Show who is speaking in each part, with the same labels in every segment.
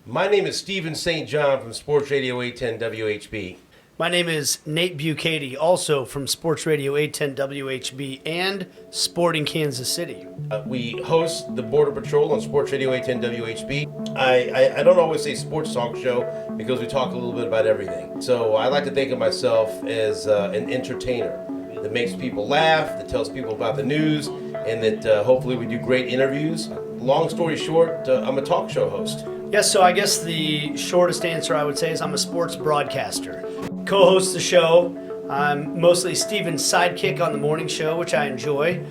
Speaker 1: My name is Stephen St. John from Sports Radio 810 WHB.
Speaker 2: My name is Nate Bucati, also from Sports Radio 810 WHB and Sporting Kansas City.
Speaker 1: We host the Border Patrol on Sports Radio 810 WHB. I don't always say sports talk show because we talk a little bit about everything. So I like to think of myself as an entertainer that makes people laugh, that tells people about the news, and that hopefully we do great interviews. Long story short, I'm a talk show host.
Speaker 2: Yes, so I guess the shortest answer I would say is I'm a sports broadcaster. Co-host the show. I'm mostly Steven's sidekick on the morning show, which I enjoy.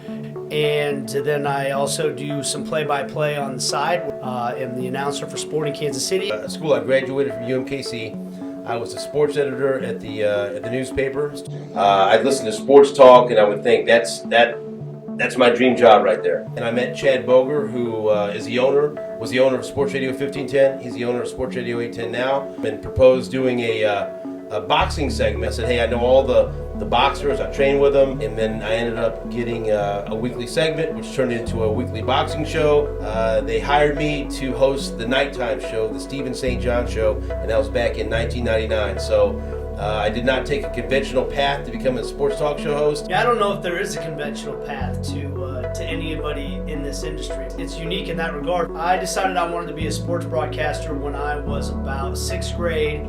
Speaker 2: And then I also do some play-by-play on the side. I'm the announcer for Sporting Kansas City.
Speaker 1: School, I graduated from UMKC. I was a sports editor at the newspaper. I'd listen to sports talk, and I would think that's my dream job right there. And I met Chad Boger, who was the owner of Sports Radio 1510. He's the owner of Sports Radio 810 now. And proposed doing a boxing segment. I said, hey, I know all the boxers. I trained with them. And then I ended up getting a weekly segment, which turned into a weekly boxing show. They hired me to host the nighttime show, the Stephen St. John Show, and that was back in 1999. So I did not take a conventional path to become a sports talk show host.
Speaker 2: Yeah, I don't know if there is a conventional path to anybody in this industry. It's unique in that regard. I decided I wanted to be a sports broadcaster when I was about 6th grade,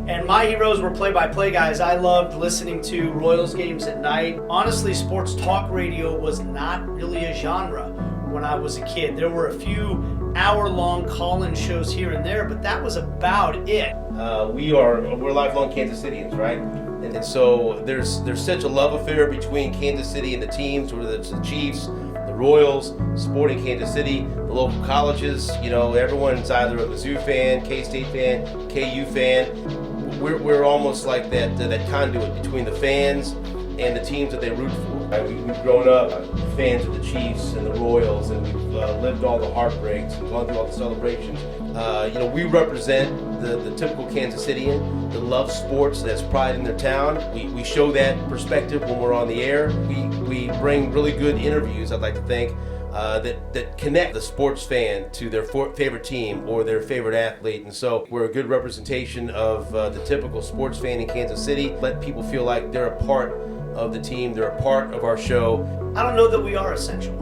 Speaker 2: and my heroes were play-by-play guys. I loved listening to Royals games at night. Honestly, sports talk radio was not really a genre when I was a kid. There were a few hour-long call-in shows here and there, but that was about it.
Speaker 1: We're lifelong Kansas Cityans, right? And so there's such a love affair between Kansas City and the teams, whether it's the Chiefs, the Royals, Sporting Kansas City, the local colleges. You know, everyone's either a Mizzou fan, K-State fan, KU fan. We're almost like that conduit between the fans and the teams that they root for. We've grown up fans of the Chiefs and the Royals, and we've lived all the heartbreaks and gone through all the celebrations. We represent the typical Kansas Citian that loves sports, that's pride in their town. We show that perspective when we're on the air. We bring really good interviews, I'd like to think, that connect the sports fan to their favorite team or their favorite athlete. And so we're a good representation of the typical sports fan in Kansas City. Let people feel like they're a part of the team, they're a part of our show.
Speaker 2: I don't know that we are essential,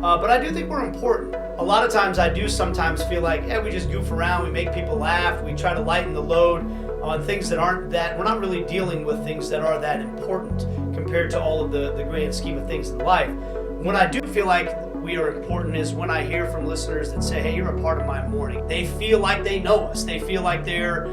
Speaker 2: but I do think we're important. A lot of times I do sometimes feel like, we just goof around, we make people laugh, we try to lighten the load on things that aren't that, we're not really dealing with things that are that important compared to all of the grand scheme of things in life. When I do feel like we are important is when I hear from listeners that say, hey, you're a part of my morning. They feel like they know us. They feel like they're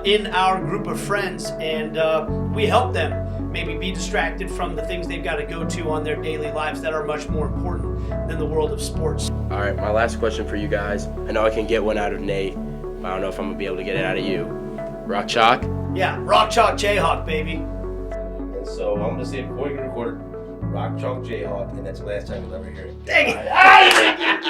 Speaker 2: in our group of friends, and we help them maybe be distracted from the things they've got to go to on their daily lives that are much more important than the world of sports.
Speaker 3: All right, my last question for you guys. I know I can get one out of Nate, but I don't know if I'm going to be able to get it out of you. Rock Chalk?
Speaker 2: Yeah, Rock Chalk Jayhawk, baby.
Speaker 1: And so I'm going to say it before you get recorded, Rock Chalk Jayhawk, and that's the last time you'll ever hear it.
Speaker 2: Dang it!